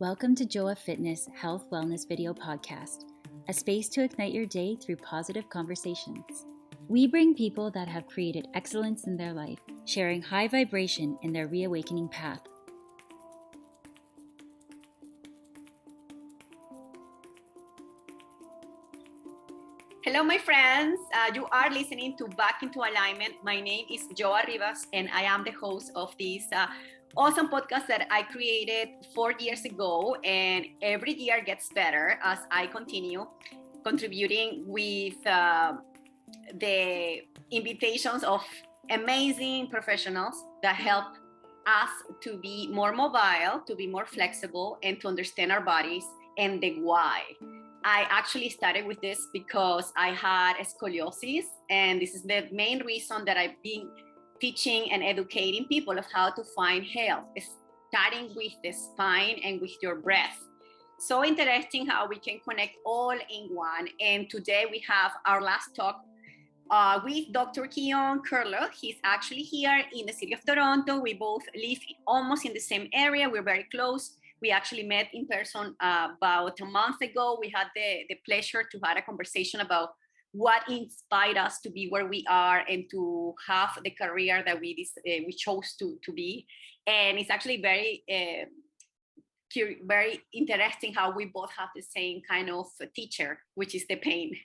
Welcome to Joa Fitness Health Wellness Video Podcast, a space to ignite your day through positive conversations. We bring people that have created excellence in their life, sharing high vibration in their reawakening path. Hello, my friends. You are listening to Back into Alignment. My name is Joa Rivas, and I am the host of this awesome podcast that I created 4 years ago. And every year gets better as I continue contributing with the invitations of amazing professionals that help us to be more mobile, to be more flexible, and to understand our bodies and the why. I actually started with this because I had scoliosis, and this is the main reason that I've been teaching and educating people of how to find health, starting with the spine and with your breath. So interesting how we can connect all in one. And today we have our last talk with Dr. Keon Kirlew. He's actually here in the city of Toronto. We both live almost in the same area. We're very close. We actually met in person about a month ago. We had the pleasure to have a conversation about what inspired us to be where we are and to have the career that we chose to be. And it's actually very interesting how we both have the same kind of teacher, which is the pain.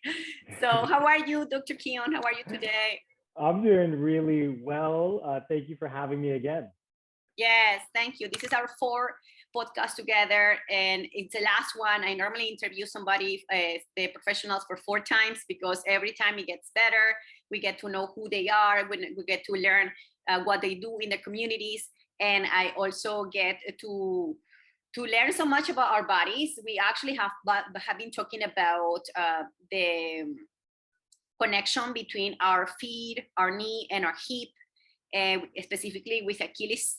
So how are you, Dr. Keon? How are you today? I'm doing really well. Thank you for having me again. Yes, thank you. This is our fourth podcast together, and it's the last one. I normally interview somebody, the professionals, for 4 times because every time it gets better. We get to know who they are. We get to learn what they do in the communities, and I also get to learn so much about our bodies. We actually have been talking about the connection between our feet, our knee, and our hip, and specifically with Achilles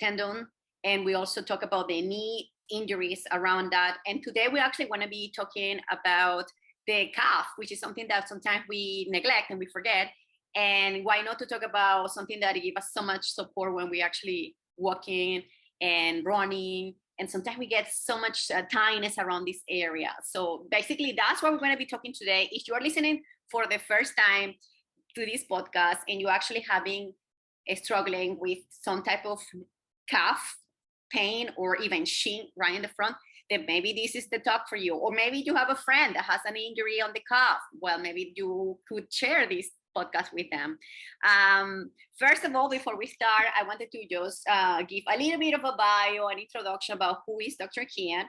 tendon. And we also talk about the knee injuries around that. And today we actually want to be talking about the calf, which is something that sometimes we neglect and we forget. And why not to talk about something that gives us so much support when we actually walking and running. And sometimes we get so much tightness around this area. So basically that's what we're going to be talking today. If you are listening for the first time to this podcast and you're actually struggling with some type of calf pain or even shin right in the front, then maybe this is the talk for you. Or maybe you have a friend that has an injury on the calf. Well, maybe you could share this podcast with them. First of all, before we start, I wanted to just give a little bit of a bio, an introduction about who is Dr. Keon.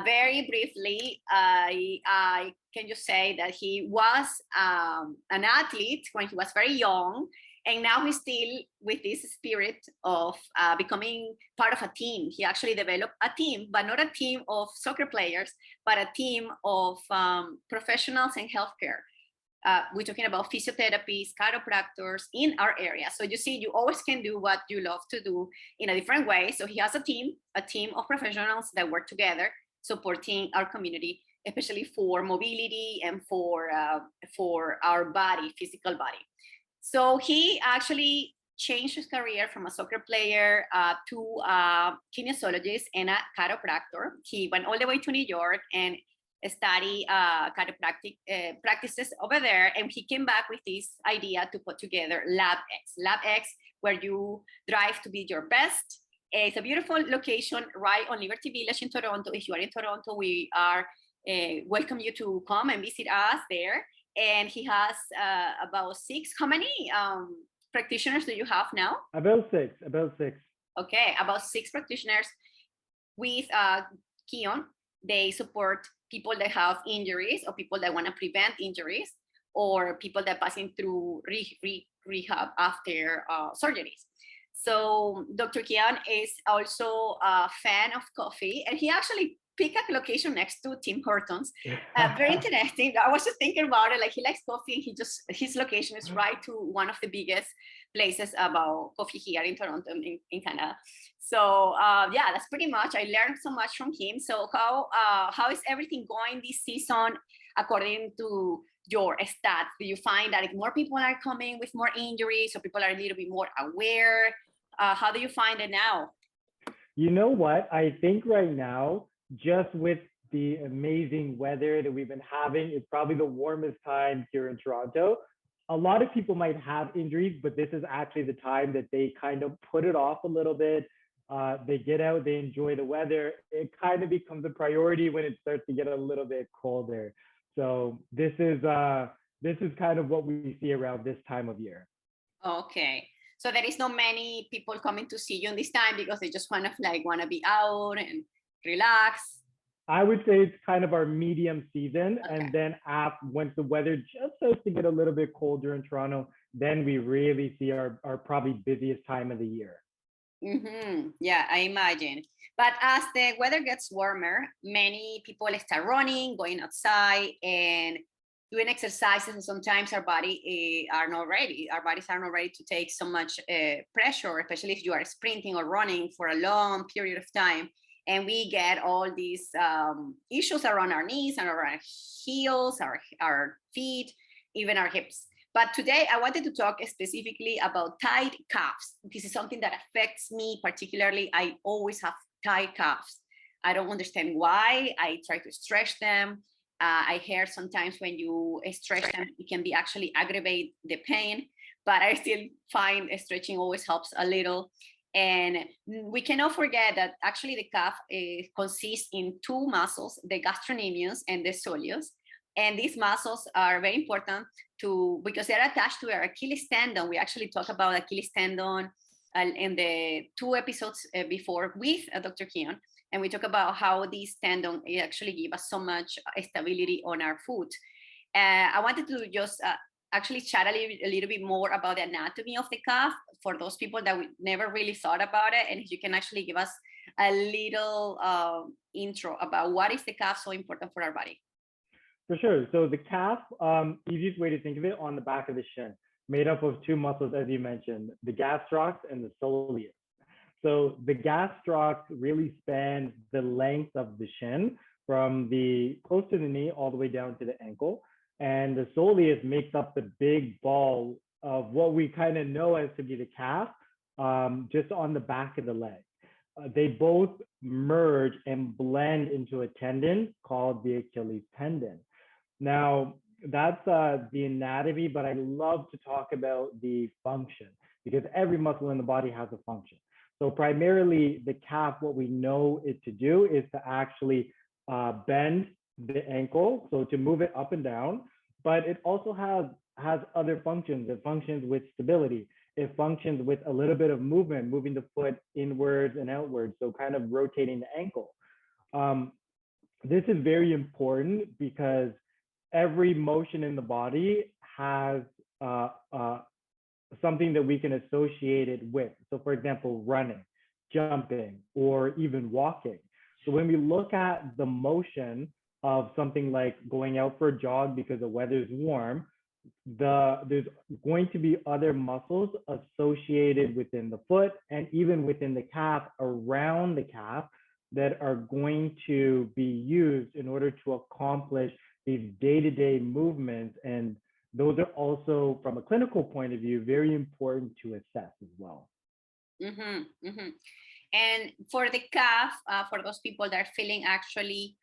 Very briefly, I can just say that he was an athlete when he was very young. And now he's still with this spirit of becoming part of a team. He actually developed a team, but not a team of soccer players, but a team of professionals in healthcare. We're talking about physiotherapists, chiropractors in our area. So you see, you always can do what you love to do in a different way. So he has a team of professionals that work together, supporting our community, especially for mobility and for our body, physical body. So he actually changed his career from a soccer player to a kinesiologist and a chiropractor. He went all the way to New York and studied chiropractic practices over there. And he came back with this idea to put together LABX. LABX, where you drive to be your best. It's a beautiful location right on Liberty Village in Toronto. If you are in Toronto, we are welcome you to come and visit us there. And he has about 6. How many practitioners do you have now? About six. Okay, about 6 practitioners with Keon. They support people that have injuries or people that want to prevent injuries or people that are passing through rehab after surgeries. So Dr. Keon is also a fan of coffee, and he actually pick a location next to Tim Hortons. Very interesting. I was just thinking about it. Like, he likes coffee, and his location is right to one of the biggest places about coffee here in Toronto, in Canada. So yeah, that's pretty much. I learned so much from him. So how is everything going this season according to your stats? Do you find that more people are coming with more injuries, or people are a little bit more aware? How do you find it now? You know what? I think right now, just with the amazing weather that we've been having, it's probably the warmest time here in Toronto. A lot of people might have injuries, but this is actually the time that they kind of put it off a little bit. They get out, they enjoy the weather. It kind of becomes a priority when it starts to get a little bit colder. So this is kind of what we see around this time of year. Okay. So there is not many people coming to see you in this time because they just want to want to be out and relax. I would say it's kind of our medium season. Okay. And then once the weather just starts to get a little bit colder in Toronto, then we really see our probably busiest time of the year. Mm-hmm. Yeah, I imagine. But as the weather gets warmer, many people start running, going outside, and doing exercises. And sometimes our body are not ready. Our bodies are not ready to take so much pressure, especially if you are sprinting or running for a long period of time. And we get all these issues around our knees and around our heels, our feet, even our hips. But today I wanted to talk specifically about tight calves. This is something that affects me particularly. I always have tight calves. I don't understand why. I try to stretch them. I hear sometimes when you stretch them, it can be actually aggravate the pain, but I still find stretching always helps a little. And we cannot forget that actually the calf consists in two muscles, the gastrocnemius and the soleus. And these muscles are very important because they're attached to our Achilles tendon. We actually talk about Achilles tendon in the 2 episodes before with Dr. Keon. And we talk about how these tendon actually give us so much stability on our foot. I wanted to just actually chat a little bit more about the anatomy of the calf for those people that we never really thought about it. And if you can actually give us a little intro about what is the calf so important for our body. For sure. So the calf, easiest way to think of it, on the back of the shin, made up of two muscles, as you mentioned, the gastroc and the soleus. So the gastroc really spans the length of the shin from the close to the knee all the way down to the ankle. And the soleus makes up the big ball of what we kind of know as to be the calf, just on the back of the leg. They both merge and blend into a tendon called the Achilles tendon. Now, that's the anatomy, but I love to talk about the function because every muscle in the body has a function. So primarily the calf, what we know it to do is to actually bend the ankle, so to move it up and down, but it also has other functions. It functions with stability. It functions with a little bit of movement, moving the foot inwards and outwards, so kind of rotating the ankle. This is very important because every motion in the body has something that we can associate it with. So for example, running, jumping, or even walking. So when we look at the motion of something like going out for a jog because the weather is warm, there's going to be other muscles associated within the foot and even within the calf, around the calf, that are going to be used in order to accomplish these day-to-day movements. And those are also, from a clinical point of view, very important to assess as well. Mm-hmm, mm-hmm. And for the calf, for those people that are feeling actually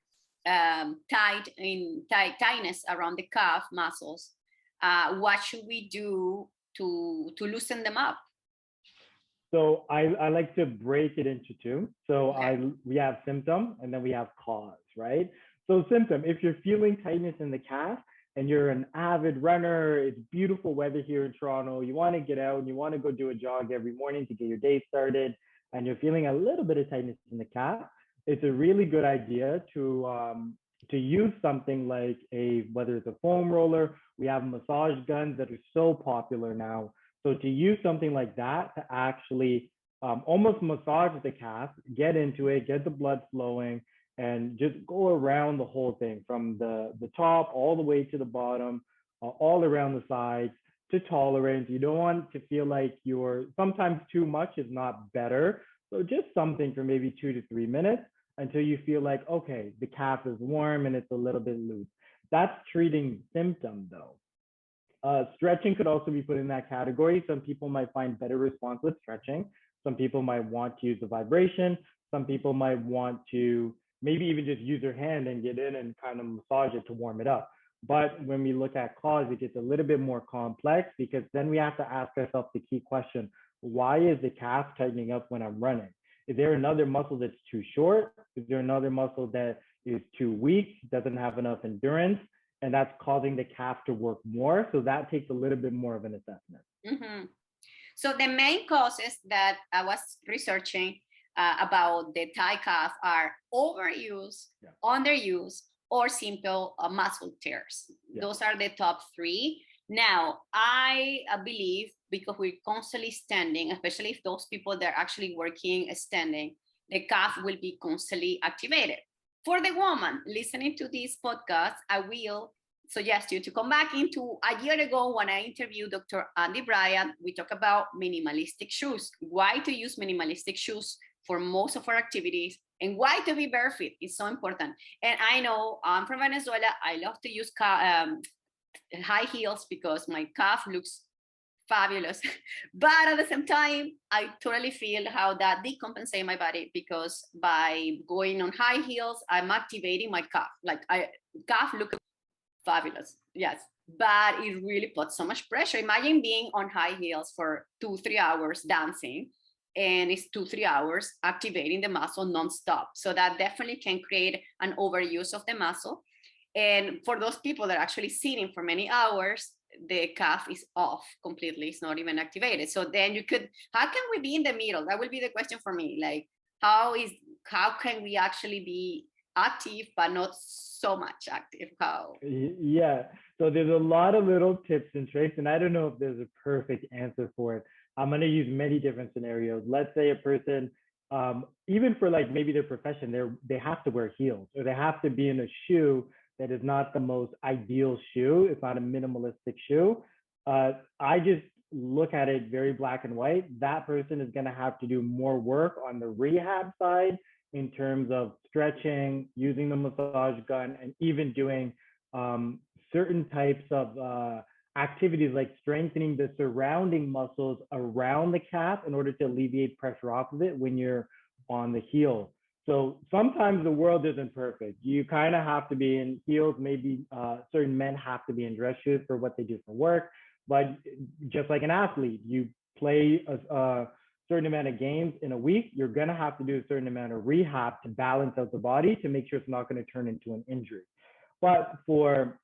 tightness around the calf muscles, what should we do to loosen them up? So I like to break it into two. So Okay. We have symptom and then we have cause, right? So symptom, if you're feeling tightness in the calf and you're an avid runner, it's beautiful weather here in Toronto, you want to get out and you want to go do a jog every morning to get your day started, and you're feeling a little bit of tightness in the calf, it's a really good idea to use something like whether it's a foam roller. We have massage guns that are so popular now. So to use something like that to actually almost massage the calf, get into it, get the blood flowing, and just go around the whole thing from the top all the way to the bottom, all around the sides, to tolerance. You don't want to feel like sometimes too much is not better. So just something for maybe 2 to 3 minutes until you feel like, okay, the calf is warm and it's a little bit loose. That's treating symptom though. Stretching could also be put in that category. Some people might find better response with stretching. Some people might want to use the vibration. Some people might want to maybe even just use their hand and get in and kind of massage it to warm it up. But when we look at cause, it gets a little bit more complex because then we have to ask ourselves the key question: why is the calf tightening up when I'm running? Is there another muscle that's too short? Is there another muscle that is too weak, doesn't have enough endurance, and that's causing the calf to work more? So that takes a little bit more of an assessment. Mm-hmm. So the main causes that I was researching about the thigh calf are overuse, underuse, or simple muscle tears. Those are the top three. Now, I believe because we're constantly standing, especially if those people that are actually working standing, the calf will be constantly activated. For the woman listening to this podcast, I will suggest you to come back into a year ago when I interviewed Dr. Andy Bryant. We talk about minimalistic shoes, why to use minimalistic shoes for most of our activities, and why to be barefoot is so important. And I know I'm from Venezuela. I love to use high heels because my calf looks fabulous. But at the same time, I totally feel how that decompensates my body, because by going on high heels, I'm activating my calf. Like calf looks fabulous, yes, but it really puts so much pressure. Imagine being on high heels for 2-3 hours dancing, and it's 2-3 hours activating the muscle nonstop. So that definitely can create an overuse of the muscle. And for those people that are actually sitting for many hours, the calf is off completely. It's not even activated. So then how can we be in the middle? That will be the question for me. Like, how can we actually be active but not so much active? How? Yeah, so there's a lot of little tips and tricks, and I don't know if there's a perfect answer for it. I'm going to use many different scenarios. Let's say a person, even for like maybe their profession, they have to wear heels, or they have to be in a shoe that is not the most ideal shoe. It's not a minimalistic shoe. I just look at it very black and white. That person is going to have to do more work on the rehab side in terms of stretching, using the massage gun, and even doing certain types of activities like strengthening the surrounding muscles around the calf in order to alleviate pressure off of it when you're on the heel. So sometimes the world isn't perfect. You kind of have to be in heels. Maybe certain men have to be in dress shoes for what they do for work. But just like an athlete, you play a certain amount of games in a week, you're going to have to do a certain amount of rehab to balance out the body to make sure it's not going to turn into an injury. But for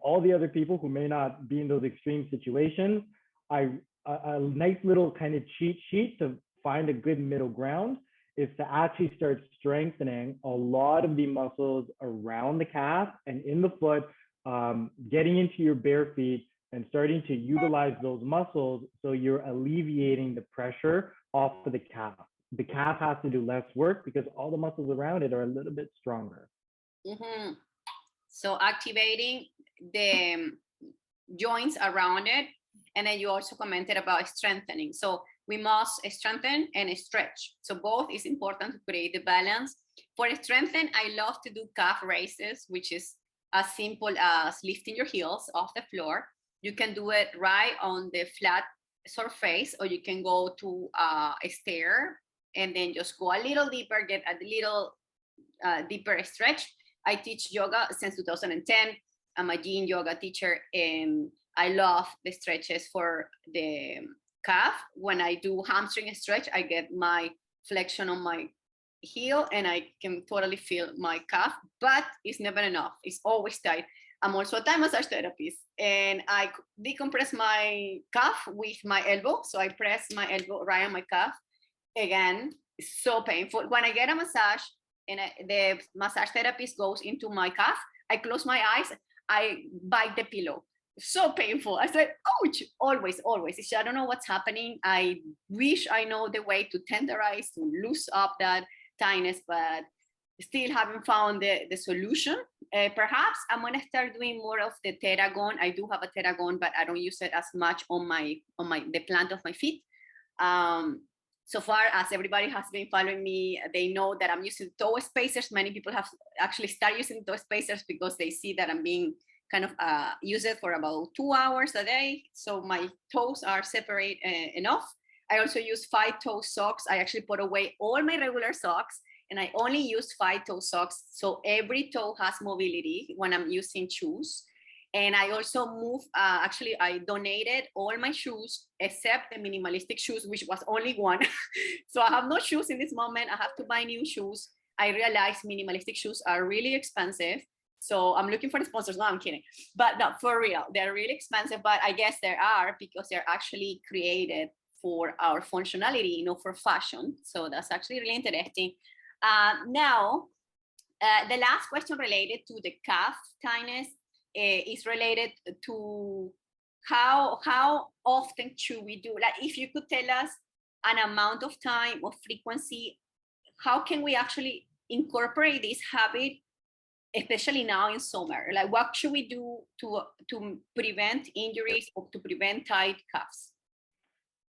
all the other people who may not be in those extreme situations, a nice little kind of cheat sheet to find a good middle ground is to actually start strengthening a lot of the muscles around the calf and in the foot, getting into your bare feet and starting to utilize those muscles so you're alleviating the pressure off of the calf. The calf has to do less work because all the muscles around it are a little bit stronger. Mm-hmm. So activating the joints around it. And then you also commented about strengthening. So we must strengthen and stretch. So both is important to create the balance. For strengthen, I love to do calf raises, which is as simple as lifting your heels off the floor. You can do it right on the flat surface, or you can go to a stair and then just go a little deeper, get a little deeper stretch. I teach yoga since 2010. I'm a yin yoga teacher, and I love the stretches for the calf. When I do hamstring stretch, I get my flexion on my heel and I can totally feel my calf, but it's never enough. It's always tight. I'm also a Thai massage therapist, and I decompress my calf with my elbow. So I press my elbow right on my calf. Again, it's so painful. When I get a massage and the massage therapist goes into my calf, I close my eyes, I bite the pillow. So painful. I said, ouch, always. I don't know what's happening. I wish I know the way to tenderize, to loose up that tightness, but still haven't found the solution. Perhaps I'm going to start doing more of the Theragun. I do have a Theragun, but I don't use it as much on the plant of my feet. So far as everybody has been following me, they know that I'm using toe spacers. Many people have actually started using toe spacers because they see that I'm being kind of use it for about 2 hours a day. So my toes are separate enough. I also use 5-toe socks. I actually put away all my regular socks and I only use 5-toe socks. So every toe has mobility when I'm using shoes. And I also actually I donated all my shoes except the minimalistic shoes, which was only one. So I have no shoes in this moment. I have to buy new shoes. I realized minimalistic shoes are really expensive. So I'm looking for the sponsors. No, I'm kidding. But no, for real, they're really expensive, but I guess there are because they're actually created for our functionality, you know, for fashion. So that's actually really interesting. Now, the last question related to the calf tightness is related to how often should we do, like if you could tell us an amount of time or frequency, how can we actually incorporate this habit, especially now in summer? Like what should we do to prevent injuries or to prevent tight calves?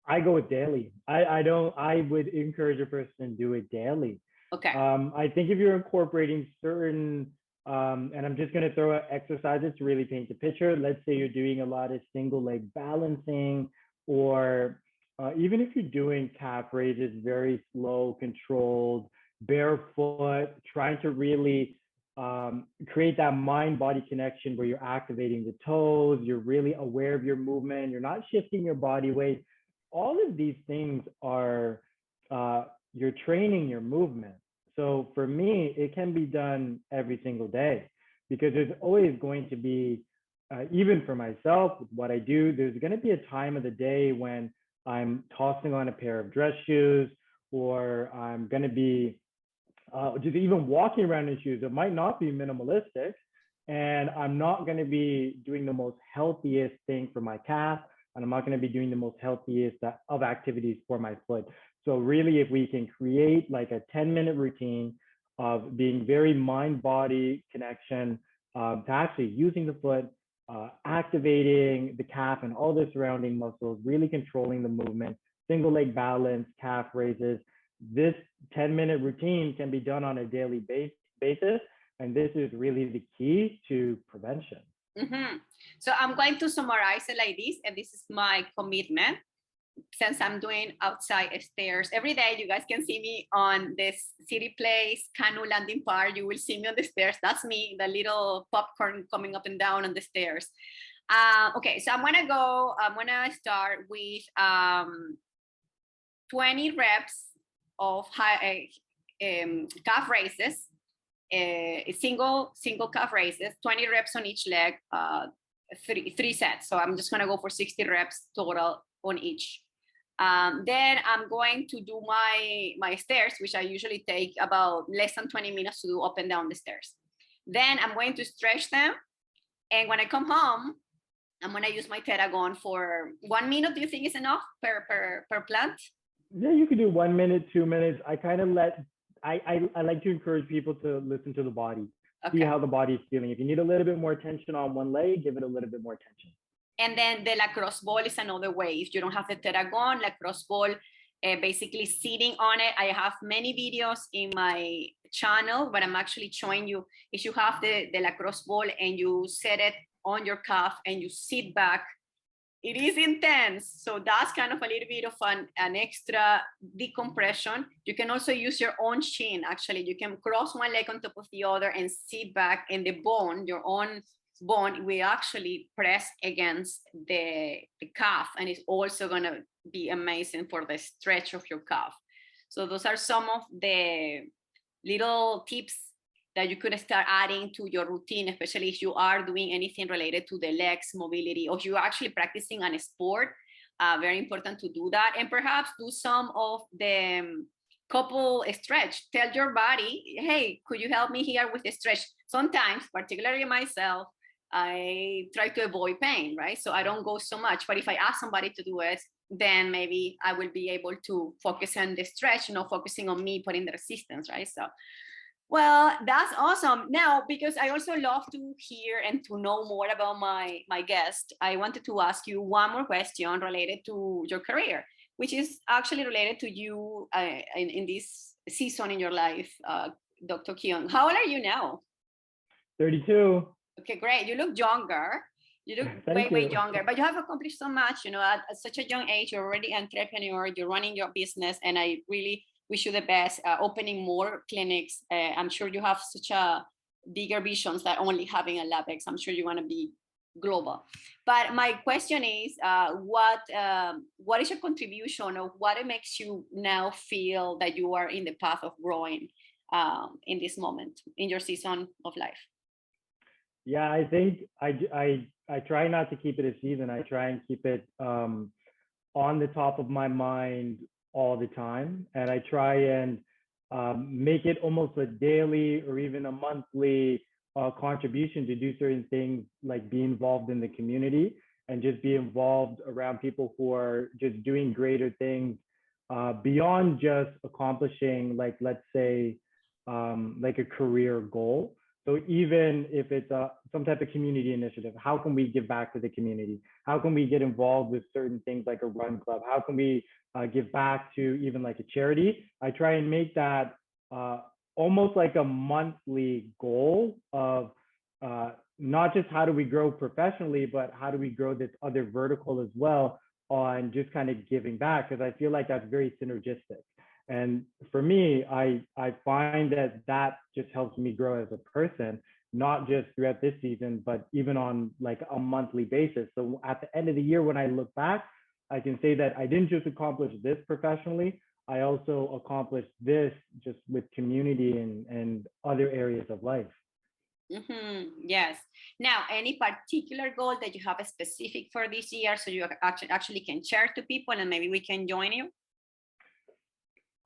I go with daily. I would encourage a person to do it daily. Okay. I think if you're incorporating certain, and I'm just going to throw out exercises to really paint the picture. Let's say you're doing a lot of single leg balancing, or even if you're doing calf raises, very slow, controlled, barefoot, trying to really create that mind-body connection where you're activating the toes, you're really aware of your movement, you're not shifting your body weight. All of these things are, you're training your movement. So for me, it can be done every single day because there's always going to be, even for myself, what I do, there's going to be a time of the day when I'm tossing on a pair of dress shoes, or I'm going to be just even walking around in shoes. It might not be minimalistic, and I'm not going to be doing the most healthiest thing for my calf, and I'm not going to be doing the most healthiest of activities for my foot. So really, if we can create like a 10-minute routine of being very mind-body connection, to actually using the foot, activating the calf and all the surrounding muscles, really controlling the movement, single leg balance, calf raises. This 10-minute routine can be done on a daily basis. And this is really the key to prevention. Mm-hmm. So I'm going to summarize it like this, and this is my commitment. Since I'm doing outside stairs every day, you guys can see me on this City Place, Canoe Landing Park. You will see me on the stairs. That's me, the little popcorn coming up and down on the stairs. Okay, so I'm gonna start with 20 reps of calf raises, single calf raises, 20 reps on each leg, three sets. So I'm just gonna go for 60 reps total on each. Then I'm going to do my stairs, which I usually take about less than 20 minutes to do up and down the stairs. Then I'm going to stretch them. And when I come home, I'm gonna use my Theragun for 1 minute. Do you think is enough per plant? Yeah, you could do 1 minute, 2 minutes. I kind of I like to encourage people to listen to the body, see how the body's feeling. If you need a little bit more tension on one leg, give it a little bit more tension. And then the lacrosse ball is another way. If you don't have the Theragun, lacrosse ball, basically sitting on it. I have many videos in my channel, but I'm actually showing you, if you have the lacrosse ball and you set it on your calf and you sit back, it is intense. So that's kind of a little bit of an extra decompression. You can also use your own shin. Actually, you can cross one leg on top of the other and sit back, and the bone, your own bone, we actually press against the calf, and it's also going to be amazing for the stretch of your calf. So those are some of the little tips that you could start adding to your routine, especially if you are doing anything related to the legs mobility, or you're actually practicing a sport. Very important to do that, and perhaps do some of the couple stretch. Tell your body, hey, could you help me here with the stretch? Sometimes, particularly myself, I try to avoid pain, right? So I don't go so much, but if I ask somebody to do it, then maybe I will be able to focus on the stretch, not focusing on me putting the resistance, right? So, well, that's awesome. Now, because I also love to hear and to know more about my guest, I wanted to ask you one more question related to your career, which is actually related to you in this season in your life, Dr. Keon. How old are you now? 32. Okay, great. You look younger. You look way, Thank way you. younger, but you have accomplished so much, at such a young age. You're already an entrepreneur, you're running your business, and I really wish you the best, opening more clinics. I'm sure you have such a bigger visions than only having a LABX. I'm sure you want to be global. But my question is, what is your contribution, or what makes you now feel that you are in the path of growing in this moment in your season of life? Yeah, I think I try not to keep it a season. I try and keep it on the top of my mind all the time, and I try and make it almost a daily or even a monthly contribution to do certain things, like be involved in the community and just be involved around people who are just doing greater things beyond just accomplishing, like, let's say, like a career goal. So even if it's some type of community initiative, how can we give back to the community? How can we get involved with certain things like a run club? How can we give back to even like a charity? I try and make that almost like a monthly goal of not just how do we grow professionally, but how do we grow this other vertical as well on just kind of giving back, because I feel like that's very synergistic. And for me, I find that just helps me grow as a person, not just throughout this season, but even on like a monthly basis. So at the end of the year, when I look back, I can say that I didn't just accomplish this professionally, I also accomplished this just with community and other areas of life. Yes. Now, any particular goal that you have a specific for this year, so you actually can share to people and maybe we can join you?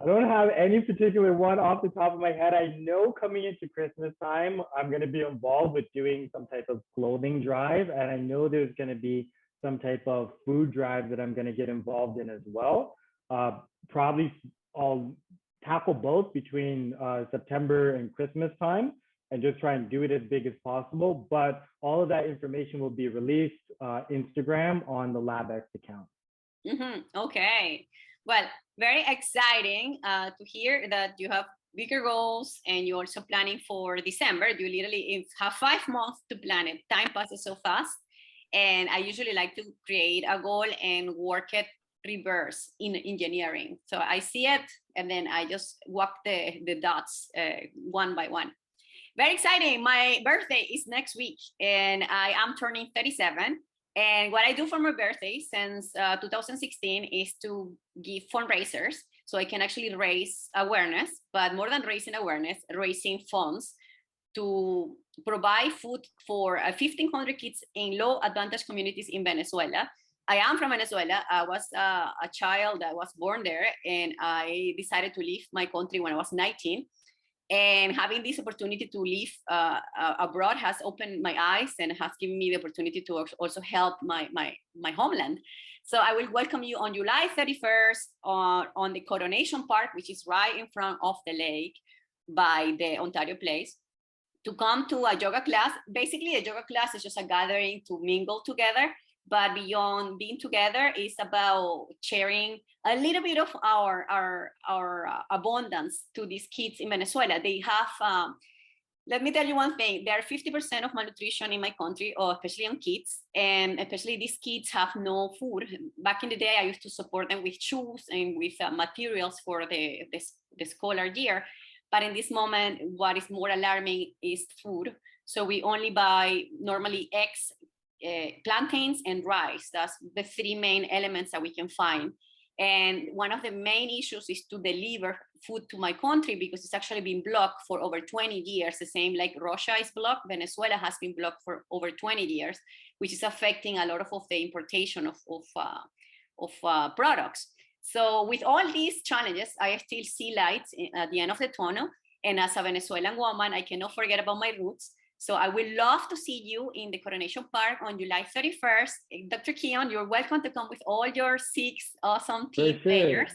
I don't have any particular one off the top of my head. I know coming into Christmas time, I'm going to be involved with doing some type of clothing drive. And I know there's going to be some type of food drive that I'm going to get involved in as well. Probably I'll tackle both between September and Christmas time and just try and do it as big as possible. But all of that information will be released Instagram on the LABX account. Okay. Well, very exciting to hear that you have bigger goals and you're also planning for December. You literally have 5 months to plan it. Time passes so fast. And I usually like to create a goal and work it reverse in engineering. So I see it and then I just walk the dots one by one. Very exciting. My birthday is next week and I am turning 37. And what I do for my birthday since 2016 is to give fundraisers. So I can actually raise awareness, but more than raising awareness, raising funds to provide food for 1,500 kids in low advantaged communities in Venezuela. I am from Venezuela. I was a child that was born there, and I decided to leave my country when I was 19. And having this opportunity to live abroad has opened my eyes and has given me the opportunity to also help my homeland. So I will welcome you on July 31st on the Coronation Park, which is right in front of the lake by the Ontario Place, to come to a yoga class. Basically, a yoga class is just a gathering to mingle together. But beyond being together, it's about sharing a little bit of our abundance to these kids in Venezuela. They have, let me tell you one thing, there are 50% of malnutrition in my country, or especially on kids, and especially these kids have no food. Back in the day, I used to support them with shoes and with materials for the scholar year. But in this moment, what is more alarming is food. So we only buy normally eggs, plantains and rice. That's the 3 main elements that we can find. And one of the main issues is to deliver food to my country because it's actually been blocked for over 20 years. The same like Russia is blocked, Venezuela has been blocked for over 20 years, which is affecting a lot of the importation of products. So with all these challenges, I still see lights at the end of the tunnel. And as a Venezuelan woman, I cannot forget about my roots. So I would love to see you in the Coronation Park on July 31st. Dr. Keon, you're welcome to come with all your 6 awesome team players.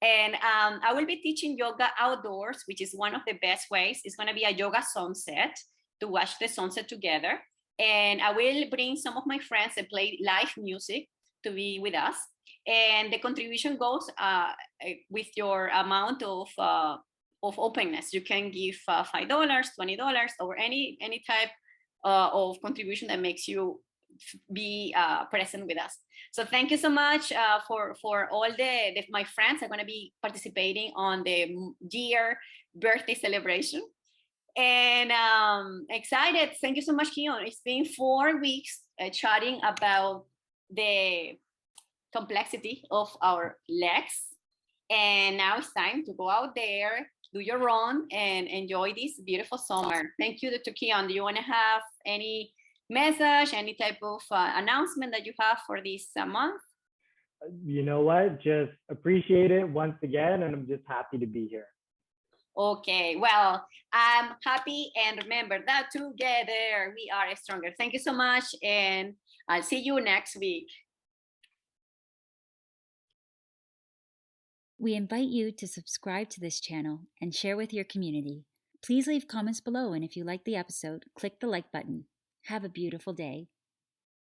And I will be teaching yoga outdoors, which is one of the best ways. It's going to be a yoga sunset to watch the sunset together. And I will bring some of my friends and play live music to be with us. And the contribution goes with your amount of openness. You can give $5, $20, or any type of contribution that makes you be present with us. So thank you so much for all my friends. I'm going to be participating on the year birthday celebration. And excited. Thank you so much, Keon. It's been 4 weeks chatting about the complexity of our legs. And now it's time to go out there, do your run, and enjoy this beautiful summer. Thank you, Dr. Keon. Do you want to have any message, any type of announcement that you have for this month? You know what? Just appreciate it once again, and I'm just happy to be here. Okay, well, I'm happy, and remember that together we are stronger. Thank you so much, and I'll see you next week. We invite you to subscribe to this channel and share with your community. Please leave comments below, and if you like the episode, click the like button. Have a beautiful day.